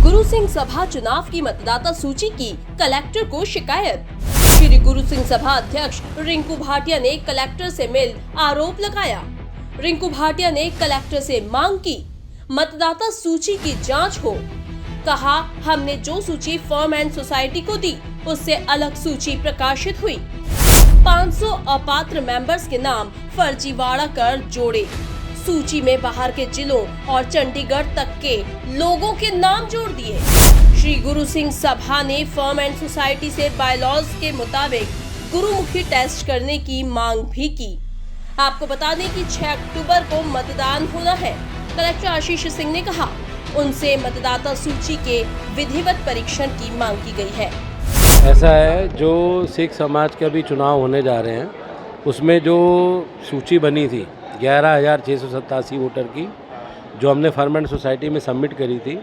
गुरु सिंह सभा चुनाव की मतदाता सूची की कलेक्टर को शिकायत। श्री गुरु सिंह सभा अध्यक्ष रिंकू भाटिया ने कलेक्टर से मिल आरोप लगाया। रिंकू भाटिया ने कलेक्टर से मांग की मतदाता सूची की जांच हो। कहा, हमने जो सूची फर्म एंड सोसाइटी को दी उससे अलग सूची प्रकाशित हुई। 500 अपात्र मेंबर्स के नाम फर्जीवाड़ा कर जोड़े। सूची में बाहर के जिलों और चंडीगढ़ तक के लोगों के नाम जोड़ दिए। श्री गुरु सिंह सभा ने फर्म एंड सोसाइटी से बायलॉज के मुताबिक गुरुमुखी टेस्ट करने की मांग भी की। आपको बता दें कि 6 अक्टूबर को मतदान होना है। कलेक्टर आशीष सिंह ने कहा, उनसे मतदाता सूची के विधिवत परीक्षण की मांग की गई है। ऐसा है, जो सिख समाज के अभी चुनाव होने जा रहे हैं उसमें जो सूची बनी थी 11,687 वोटर की, जो हमने फर्म एंड सोसाइटी में सबमिट करी थी,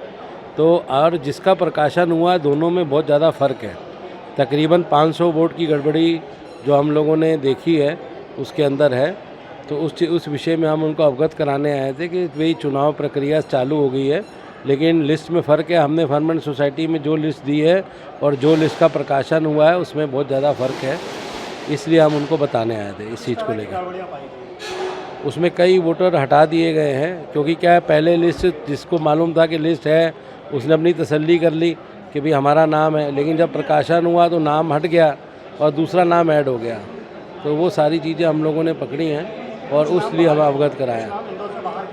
तो और जिसका प्रकाशन हुआ दोनों में बहुत ज़्यादा फ़र्क है। तकरीबन 500 वोट की गड़बड़ी जो हम लोगों ने देखी है उसके अंदर है। तो उस विषय में हम उनको अवगत कराने आए थे कि भाई चुनाव प्रक्रिया चालू हो गई है, लेकिन लिस्ट में फ़र्क है। हमने फर्म एंड सोसाइटी में जो लिस्ट दी है और जो लिस्ट का प्रकाशन हुआ है उसमें बहुत ज़्यादा फ़र्क है, इसलिए हम उनको बताने आए थे इस चीज़ को लेकर। उसमें कई वोटर हटा दिए गए हैं, क्योंकि क्या है, पहले लिस्ट जिसको मालूम था कि लिस्ट है उसने अपनी तसल्ली कर ली कि भाई हमारा नाम है, लेकिन जब प्रकाशन हुआ तो नाम हट गया और दूसरा नाम ऐड हो गया। तो वो सारी चीज़ें हम लोगों ने पकड़ी हैं और उसलिए हम अवगत कराएं।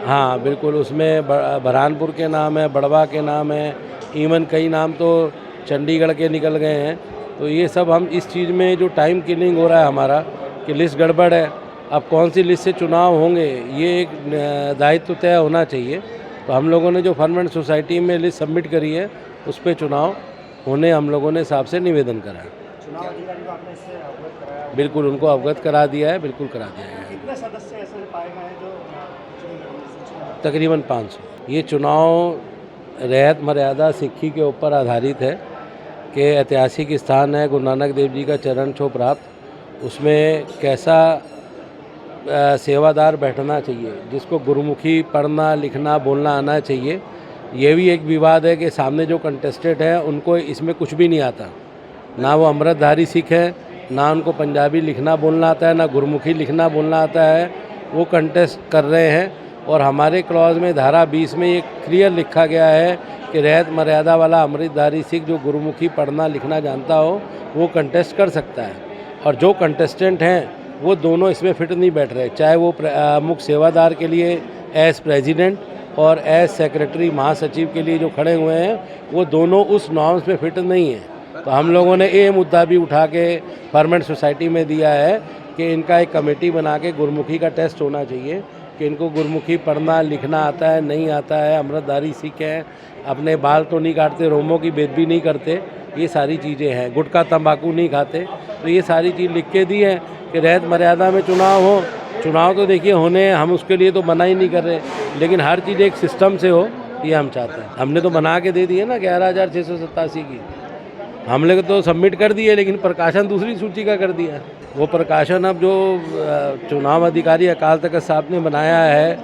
हाँ बिल्कुल, उसमें बरहानपुर के नाम है, बड़वा के नाम है, इवन कई नाम तो चंडीगढ़ के निकल गए हैं। तो ये सब हम इस चीज़ में जो टाइम किलिंग हो रहा है हमारा कि लिस्ट गड़बड़ है, अब कौन सी लिस्ट से चुनाव होंगे ये एक दायित्व तय होना चाहिए। तो हम लोगों ने जो फर्म एंड सोसाइटी में लिस्ट सबमिट करी है उस पर चुनाव होने हम लोगों ने साहब से निवेदन करा है। चुनाव अधिकारी को आपने इससे अवगत कराया? बिल्कुल, उनको अवगत करा दिया है, बिल्कुल करा दिया है। कितने सदस्य ऐसे पाए गए हैं जो तकरीबन 500। ये चुनाव रहत मर्यादा सिक्खी के ऊपर आधारित है कि ऐतिहासिक स्थान है, गुरु नानक देव जी का चरण छो प्राप्त, उसमें कैसा सेवादार बैठना चाहिए, जिसको गुरुमुखी पढ़ना लिखना बोलना आना चाहिए। ये भी एक विवाद है कि सामने जो कंटेस्टेंट है उनको इसमें कुछ भी नहीं आता, ना वो अमृतधारी सिख है, ना उनको पंजाबी लिखना बोलना आता है, ना गुरुमुखी लिखना बोलना आता है। वो कंटेस्ट कर रहे हैं और हमारे क्लॉज में धारा 20 में ये क्लियर लिखा गया है कि रहत मर्यादा वाला अमृतधारी सिख जो गुरुमुखी पढ़ना लिखना जानता हो वो कंटेस्ट कर सकता है। और जो कंटेस्टेंट हैं वो दोनों इसमें फिट नहीं बैठ रहे, चाहे वो मुख्य सेवादार के लिए एज प्रेसिडेंट और एज सेक्रेटरी महासचिव के लिए जो खड़े हुए हैं वो दोनों उस नॉर्म्स में फिट नहीं है। तो हम लोगों ने ये मुद्दा भी उठा के फर्म एंड सोसाइटी में दिया है कि इनका एक कमेटी बना के गुरुमुखी का टेस्ट होना चाहिए कि इनको गुरुमुखी पढ़ना लिखना आता है नहीं आता है, अमृतधारी सिख है, अपने बाल तो नहीं काटते, रोमों की बेदबी नहीं करते, ये सारी चीज़ें हैं, गुटखा तंबाकू नहीं खाते। तो ये सारी चीज़ लिख के दी है कि रहत मर्यादा में चुनाव हो। चुनाव तो देखिए होने, हम उसके लिए तो मना ही नहीं कर रहे, लेकिन हर चीज़ एक सिस्टम से हो ये हम चाहते हैं। हमने तो बना के दे दी है ना 11,687 की, हमने तो सबमिट कर दी है, लेकिन प्रकाशन दूसरी सूची का कर दिया है। वो प्रकाशन अब जो चुनाव अधिकारी अकाल तख्त साहब ने बनाया है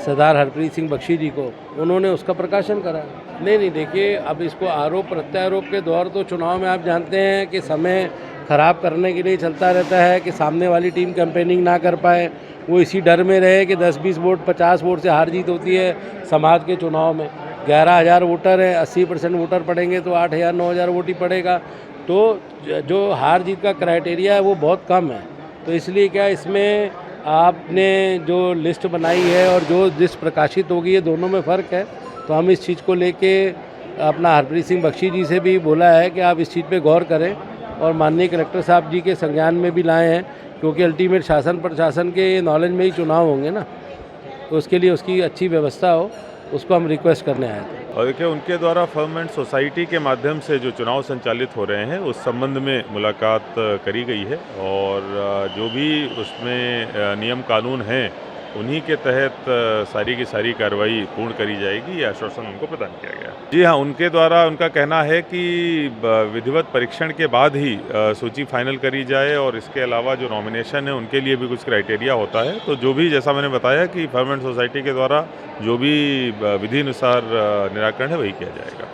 सरदार हरप्रीत सिंह बख्शी जी को, उन्होंने उसका प्रकाशन करा। नहीं देखिए, अब इसको आरोप प्रत्यारोप के दौर तो चुनाव में आप जानते हैं कि समय ख़राब करने के लिए चलता रहता है कि सामने वाली टीम कैंपेनिंग ना कर पाए, वो इसी डर में रहे कि 10-20 वोट 50 वोट से हार जीत होती है समाज के चुनाव में। 11,000 वोटर है, 80% वोटर पड़ेंगे तो 8,000-9,000 वोट ही पड़ेगा। तो जो हार जीत का क्राइटेरिया है वो बहुत कम है। तो इसलिए क्या इसमें आपने जो लिस्ट बनाई है और जो लिस्ट प्रकाशित होगी ये दोनों में फ़र्क है। तो हम इस चीज़ को लेके अपना हरप्रीत सिंह बख्शी जी से भी बोला है कि आप इस चीज़ पे गौर करें और माननीय कलेक्टर साहब जी के संज्ञान में भी लाए हैं, क्योंकि अल्टीमेट शासन प्रशासन के नॉलेज में ही चुनाव होंगे ना, तो उसके लिए उसकी अच्छी व्यवस्था हो, उसको हम रिक्वेस्ट करने आए थे। और देखिए, उनके द्वारा फर्म एंड सोसाइटी के माध्यम से जो चुनाव संचालित हो रहे हैं उस संबंध में मुलाकात करी गई है और जो भी उसमें नियम कानून हैं उन्हीं के तहत सारी की सारी कार्रवाई पूर्ण करी जाएगी, ये आश्वासन उनको प्रदान किया गया। जी हाँ, उनके द्वारा उनका कहना है कि विधिवत परीक्षण के बाद ही सूची फाइनल करी जाए और इसके अलावा जो नॉमिनेशन है उनके लिए भी कुछ क्राइटेरिया होता है। तो जो भी, जैसा मैंने बताया कि फर्म एंड सोसाइटी के द्वारा जो भी विधि अनुसार निराकरण है वही किया जाएगा।